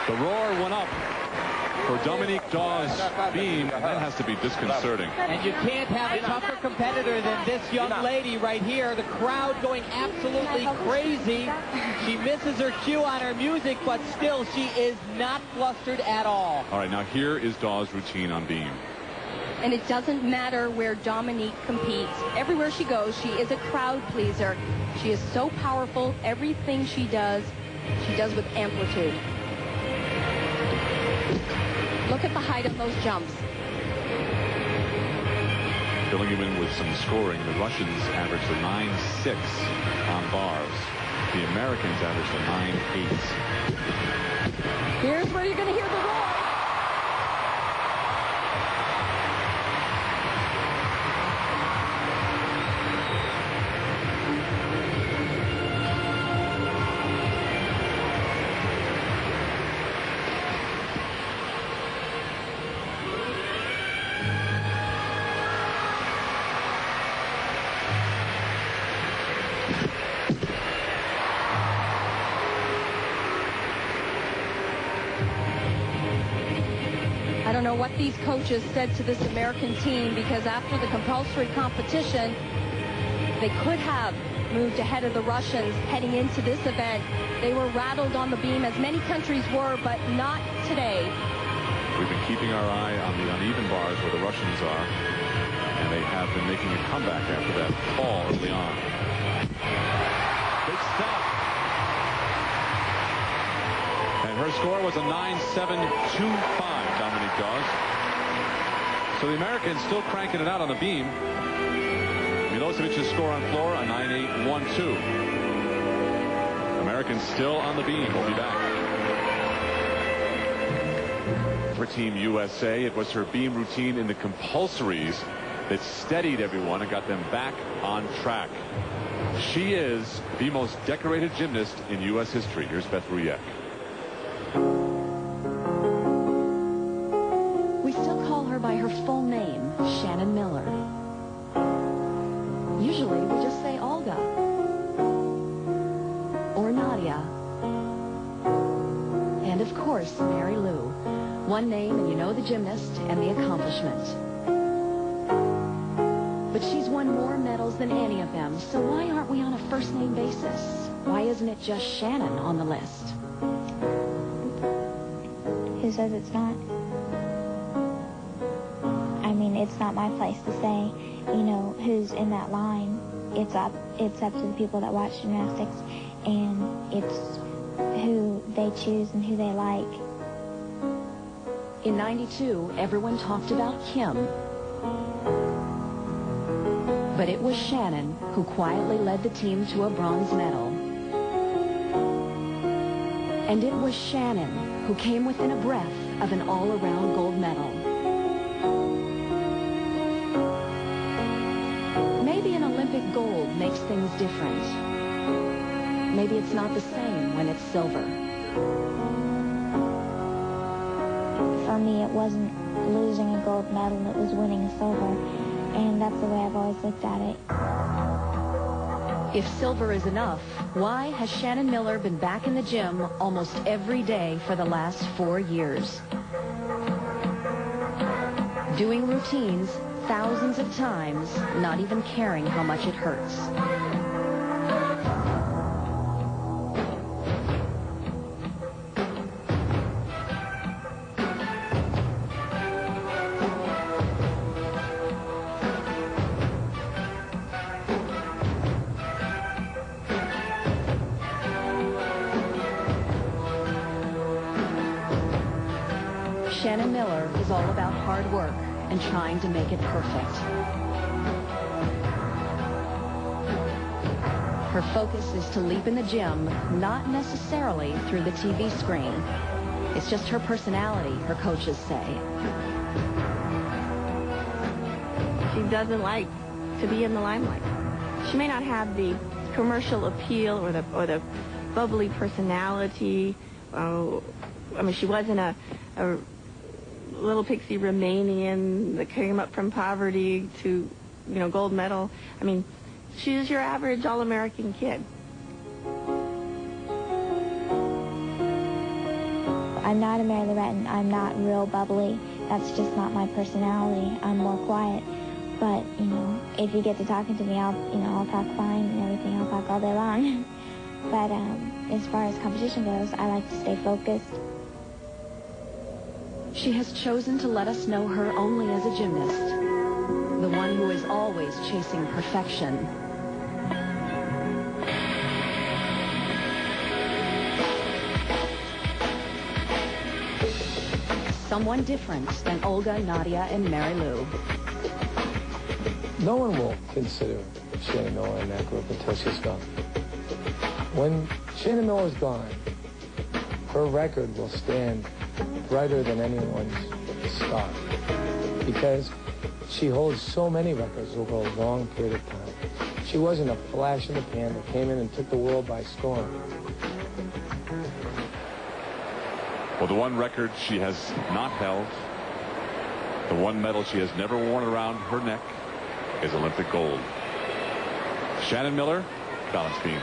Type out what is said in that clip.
The roar went up for Dominique Dawes' beam, and that has to be disconcerting. And you can't have a tougher competitor than this young lady right here. The crowd going absolutely crazy. She misses her cue on her music, but still she is not flustered at all. All right, now here is Dawes' routine on beam. And it doesn't matter where Dominique competes. Everywhere she goes, she is a crowd pleaser. She is so powerful. Everything she does with amplitude. Look at the height of those jumps. Filling him in with some scoring, the Russians averaged a 9.6 on bars. The Americans averaged a 9.8. Here's where you're going to hear the roar. I don't know what these coaches said to this American team, because after the compulsory competition, they could have moved ahead of the Russians heading into this event. They were rattled on the beam, as many countries were, but not today. We've been keeping our eye on the uneven bars where the Russians are, and they have been making a comeback after that fall early on. Big stop. And her score was a 9.725. Dominique Dawes. So the Americans still cranking it out on the beam. Milosevic's score on floor, a 9.812. Americans still on the beam. We'll be back. For Team USA, it was her beam routine in the compulsories that steadied everyone and got them back on track. She is the most decorated gymnast in U.S. history. Here's Beth Ruyek. By her full name, Shannon Miller. Usually we just say Olga or Nadia, and of course Mary Lou. One name and you know the gymnast and the accomplishment. But she's won more medals than any of them, so why aren't we on a first name basis? Why isn't it just Shannon on the list? Who says it's not? I mean, it's not my place to say, you know, who's in that line. It's up to the people that watch gymnastics, and it's who they choose and who they like. In '92, everyone talked about Kim. But it was Shannon who quietly led the team to a bronze medal. And it was Shannon who came within a breath of an all-around gold medal. Maybe an Olympic gold makes things different. Maybe it's not the same when it's silver. For me, it wasn't losing a gold medal, it was winning a silver. And that's the way I've always looked at it. If silver is enough, why has Shannon Miller been back in the gym almost every day for the last 4 years? Doing routines thousands of times, not even caring how much it hurts. Shannon Miller is all about hard work and trying to make it perfect. Her focus is to leap in the gym, not necessarily through the TV screen. It's just her personality, her coaches say. She doesn't like to be in the limelight. She may not have the commercial appeal or the bubbly personality. I mean, she wasn't a little pixie Romanian that came up from poverty to, you know, gold medal. I mean, she's your average all-American kid. I'm not a Mary Lou Retton. I'm not real bubbly. That's just not my personality. I'm more quiet. But, you know, if you get to talking to me, I'll talk fine and everything. I'll talk all day long. But as far as competition goes, I like to stay focused. She has chosen to let us know her only as a gymnast, the one who is always chasing perfection. Someone different than Olga, Nadia, and Mary Lou. No one will consider Shannon Miller in that group until she's gone. When Shannon Miller's gone, her record will stand brighter than anyone's star because she holds so many records over a long period of time. She wasn't a flash in the pan that came in and took the world by storm. Well, the one record she has not held, the one medal she has never worn around her neck, is Olympic gold. Shannon Miller, Balance Beam.